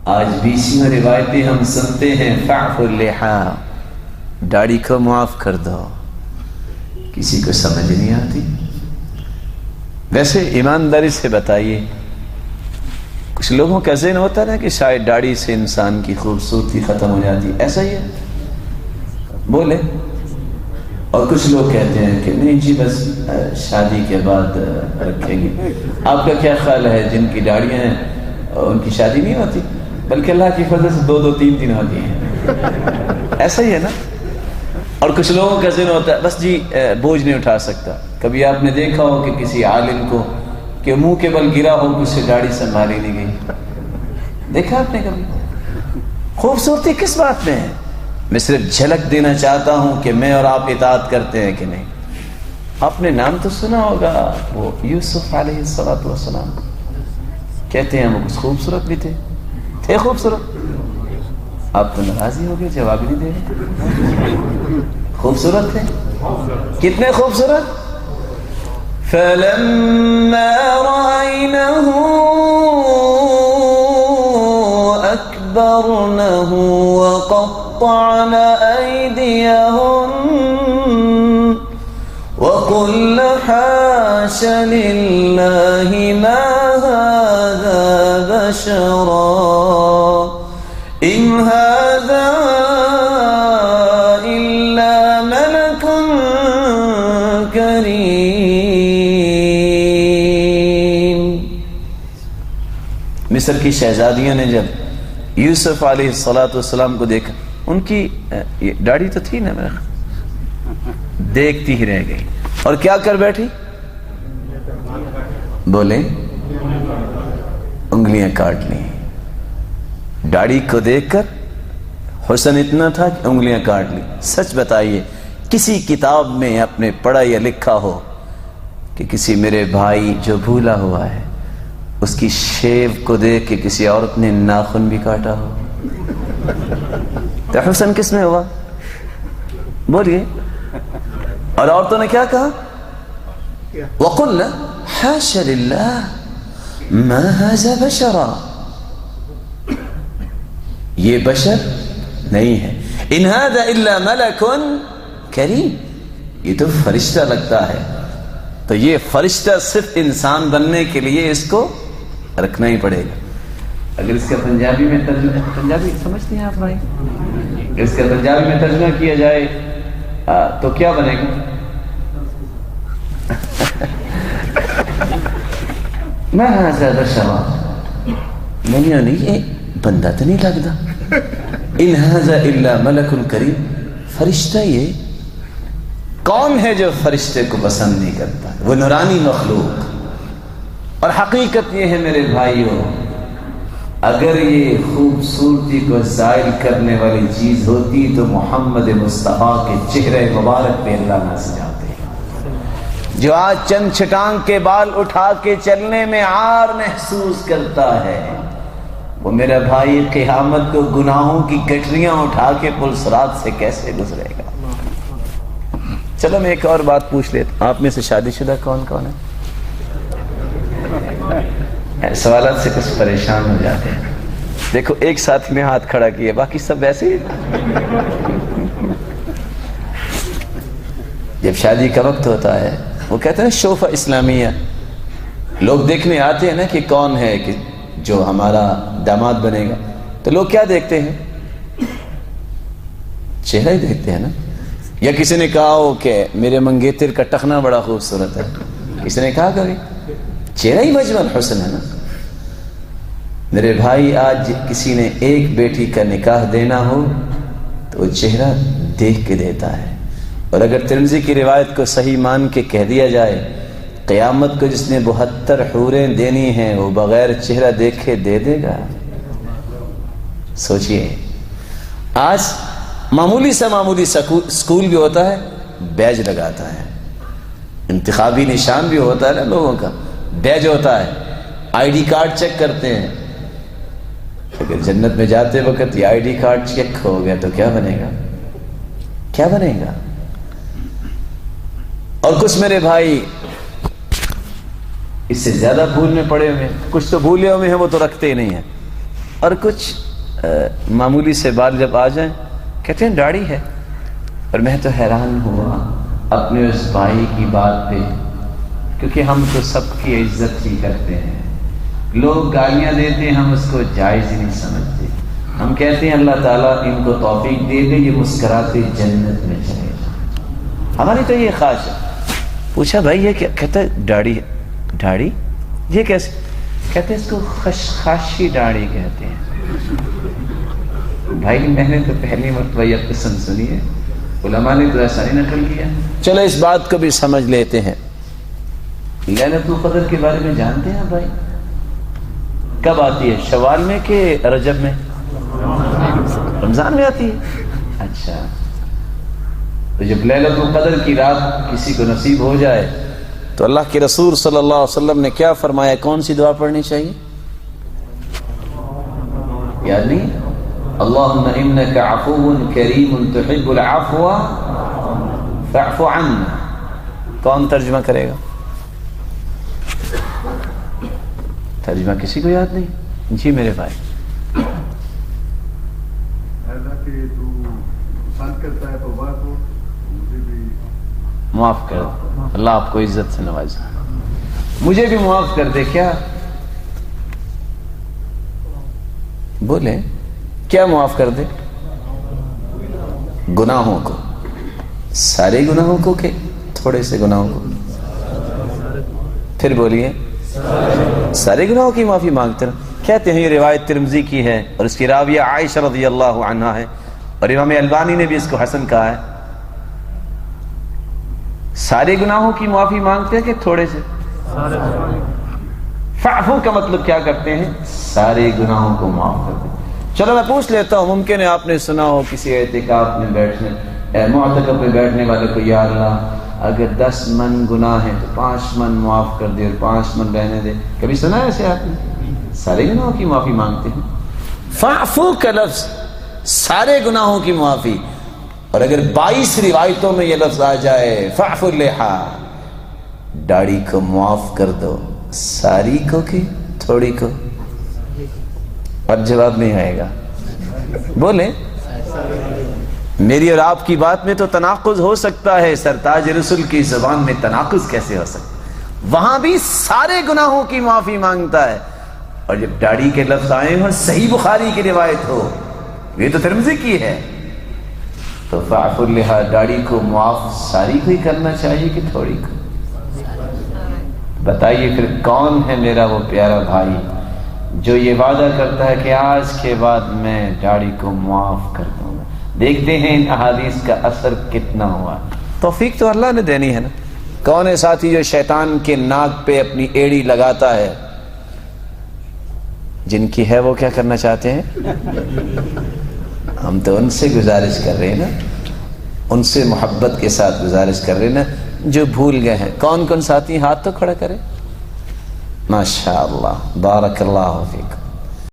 آج بیسیوں روایتیں ہم سنتے ہیں فاعف اللحا، داڑھی کو معاف کر دو، کسی کو سمجھ نہیں آتی۔ ویسے ایمانداری سے بتائیے، کچھ لوگوں کا ذہن ہوتا ہے نا کہ شاید داڑھی سے انسان کی خوبصورتی ختم ہو جاتی، ایسا ہی ہے؟ بولے۔ اور کچھ لوگ کہتے ہیں کہ نہیں جی بس شادی کے بعد رکھیں گے۔ آپ کا کیا خیال ہے جن کی داڑیاں ہیں ان کی شادی نہیں ہوتی، بلکہ اللہ کی فضل سے 2 3 دن ہوتی ہیں؟ ایسا ہی ہے نا۔ اور کچھ لوگوں کا ذہن ہوتا ہے بس جی بوجھ نہیں اٹھا سکتا۔ کبھی آپ نے دیکھا ہو کہ کسی عالم کو کہ منہ کے بل گرا ہو کہ اسے داڑھی سنبھالی نہیں گئی؟ دیکھا آپ نے کبھی؟ خوبصورتی کس بات میں ہے؟ میں صرف جھلک دینا چاہتا ہوں کہ میں اور آپ اطاعت کرتے ہیں کہ نہیں۔ آپ نے نام تو سنا ہوگا، وہ یوسف علیہ السلام، کہتے ہیں وہ کچھ خوبصورت بھی تھے خوبصورت۔ آپ تو ناراض ہی ہو گئے، جواب نہیں دے رہے۔ خوبصورت تھے، کتنے خوبصورت؟ فَلَمَّا رَأَيْنَهُ أَكْبَرْنَهُ وَقَطَّعْنَ أَيْدِيَهُنَّ وَقُلْنَ حَاشَ لِلَّهِ مَا هَذَا بَشَرًا إِنْ هَذَا إِلَّا مَلَكٌ كَرِيمٌ۔ مصر کی شہزادیوں نے جب یوسف علیہ السلام کو دیکھا، ان کی داڑھی تو تھی نا، میرا دیکھتی ہی رہ گئی اور کیا کر بیٹھی؟ بولیں، انگلیاں کاٹ لی۔ داڑھی کو دیکھ کر حسن اتنا تھا کہ انگلیاں کاٹ لی۔ سچ بتائیے، کسی کتاب میں آپ نے پڑھا یا لکھا ہو کہ کسی میرے بھائی جو بھولا ہوا ہے اس کی شیو کو دیکھ کے کسی عورت نے ناخن بھی کاٹا ہو؟ تو حسن کس میں ہوا؟ بولیے۔ اور عورتوں نے کیا کہا؟ وَقُلْنَا حَاشَ لِلَّهِ مَا هَذَا بَشَرًا، یہ بشر نہیں ہے، إِنْ هَذَا إِلَّا مَلَكٌ كَرِيمٌ، یہ تو فرشتہ لگتا ہے۔ تو یہ فرشتہ صرف انسان بننے کے لیے اس کو رکھنا ہی پڑے گا۔ اگر اس کا پنجابی میں ترجمہ، پنجابی سمجھتے ہیں آپ بھائی؟ اگر اس کا پنجابی میں ترجمہ کیا جائے تو کیا بنے گا؟ میں زیادہ شواب نہیں، یہ بندہ تو نہیں لگتا۔ ان ھذا الا ملک کریم، فرشتہ یہ کون ہے جو فرشتے کو پسند نہیں کرتا؟ وہ نورانی مخلوق۔ اور حقیقت یہ ہے میرے بھائیوں، اگر یہ خوبصورتی کو زائل کرنے والی چیز ہوتی تو محمد مصطفیٰ کے چہرے مبارک پہ اللہ نہ سجاتے۔ جو آج چند چھٹانگ کے بال اٹھا کے چلنے میں عار محسوس کرتا ہے، وہ میرا بھائی قیامت کو گناہوں کی گٹریاں اٹھا کے پل صراط سے کیسے گزرے گا؟ چلو میں ایک اور بات پوچھ لیتا ہوں، آپ میں سے شادی شدہ کون کون ہے؟ سوالات سے کچھ پریشان ہو جاتے ہیں۔ دیکھو ایک ساتھی نے ہاتھ کھڑا کیا، باقی سب ویسے ہی۔ جب شادی کا وقت ہوتا ہے، وہ کہتے ہیں شوفہ اسلامیہ، لوگ دیکھنے آتے ہیں نا کہ کون ہے کہ جو ہمارا داماد بنے گا، تو لوگ کیا دیکھتے ہیں؟ چہرہ ہی دیکھتے ہیں نا۔ یا کسی نے کہا ہو کہ میرے منگیتر کا ٹخنا بڑا خوبصورت ہے، کسی نے کہا کبھی؟ چہرہ ہی مجمل حسن ہے نا۔ میرے بھائی آج کسی نے ایک بیٹی کا نکاح دینا ہو تو وہ چہرہ دیکھ کے دیتا ہے۔ اور اگر ترمذی کی روایت کو صحیح مان کے کہہ دیا جائے، قیامت کو جس نے 72 حوریں دینی ہیں وہ بغیر چہرہ دیکھے دے دے گا؟ سوچئے، آج معمولی سکول بھی ہوتا ہے، بیج لگاتا ہے، انتخابی نشان بھی ہوتا ہے نا لوگوں کا، بیج ہوتا ہے، آئی ڈی کارڈ چیک کرتے ہیں۔ اگر جنت میں جاتے وقت یہ آئی ڈی کارڈ چیک ہو گیا تو کیا بنے گا؟ کیا بنے گا؟ اور کچھ میرے بھائی اس سے زیادہ بھول میں پڑے ہوئے ہیں، کچھ تو بھولے ہوئے ہیں وہ تو رکھتے ہی نہیں ہیں۔ اور کچھ معمولی سے بال جب آ جائیں کہتے ہیں داڑھی ہے. اور میں تو حیران ہوا اپنے اس بھائی کی بات پہ، کیونکہ ہم تو سب کی عزت ہی کرتے ہیں. لوگ گالیاں دیتے ہیں، ہم اس کو جائز ہی نہیں سمجھتے. ہم کہتے ہیں اللہ تعالیٰ ان کو توفیق دے دے، یہ مسکراتے جنت میں چلے جائیں. ہماری تو یہ خواہش ہے. پوچھا بھائی یہ کیا؟ کہتا ہے داڑھی. داڑھی یہ کیسے؟ کہتے ہیں اس کو خشخاشی داڑھی کہتے ہیں. بھائی میں نے تو پہلی مرتبہ یہ قسم سنی ہے، علماء نے تو ایسا نہیں نقل کیا. چلو اس بات کو بھی سمجھ لیتے ہیں. ليلۃ القدر کے بارے میں جانتے ہیں بھائی؟ کب آتی ہے؟ شوال میں کہ رجب میں؟ رمضان میں آتی ہے. اچھا، تو جب ليلۃ القدر کی رات کسی کو نصیب ہو جائے تو اللہ کے رسول صلی اللہ علیہ وسلم نے کیا فرمایا؟ کون سی دعا پڑھنی چاہیے؟ یعنی اللہم انک عفو کریم تحب العفو فاعف عنا. کون ترجمہ کرے گا؟ ترجمہ کسی کو یاد نہیں؟ جی میرے بھائی. معاف کر دے، اللہ آپ کو عزت سے نوازے. مجھے بھی معاف کر دے. کیا بولے؟ کیا معاف کر دے؟ گناہوں کو. سارے گناہوں کو کہ تھوڑے سے گناہوں کو؟ پھر بولیے. سارے گناہوں کی معافی مانگتے ہیں. کہتے ہیں یہ روایت ترمذی کی ہے اور اس کی راویہ عائشہ رضی اللہ عنہا ہے، اور امام البانی نے بھی اس کو حسن کہا ہے. سارے گناہوں کی معافی مانگتے ہیں کہ تھوڑے سے؟ فعفو کا مطلب کیا کرتے ہیں؟ سارے گناہوں کو معاف کرتے ہیں. چلو میں پوچھ لیتا ہوں، ممکن ہے آپ نے سنا ہو کسی اعتکاف میں بیٹھنے، معتکف میں بیٹھنے والے کو، یا اللہ اگر 10 من گناہ ہیں تو 5 من معاف کر دے اور 5 من رہنے دے. کبھی سنا ہے ایسے آپ نے؟ سارے گناہوں کی معافی مانگتے ہیں. فعفو کا لفظ سارے گناہوں کی معافی. اور اگر 22 روایتوں میں یہ لفظ آ جائے فاعف اللحا، داڑھی کو معاف کر دو، ساری کو کہ تھوڑی کو؟ اور جواب نہیں آئے گا. بولیں. میری اور آپ کی بات میں تو تناقض ہو سکتا ہے، سرتاج رسول کی زبان میں تناقض کیسے ہو سکتا ہے؟ وہاں بھی سارے گناہوں کی معافی مانگتا ہے، اور جب داڑھی کے لفظ آئے ہوں، صحیح بخاری کی روایت ہو، یہ تو ترمذی کی ہے، تو فاعف اللحا، داڑھی کو معاف ساری کو ہی کرنا چاہیے کہ تھوڑی کو؟ بتائیے پھر کون ہے میرا وہ پیارا بھائی جو یہ وعدہ کرتا ہے کہ آج کے بعد میں داڑھی کو معاف کر دوں گا؟ دیکھتے ہیں ان احادیث کا اثر کتنا ہوا. توفیق تو اللہ نے دینی ہے نا. کون ہے ساتھی جو شیطان کے ناک پہ اپنی ایڑی لگاتا ہے؟ جن کی ہے وہ کیا کرنا چاہتے ہیں؟ ہم تو ان سے گزارش کر رہے ہیں نا، ان سے محبت کے ساتھ گزارش کر رہے ہیں نا جو بھول گئے ہیں. کون کون ساتھی ہاتھ تو کھڑا کرے. ماشاء اللہ، بارک اللہ فیکم.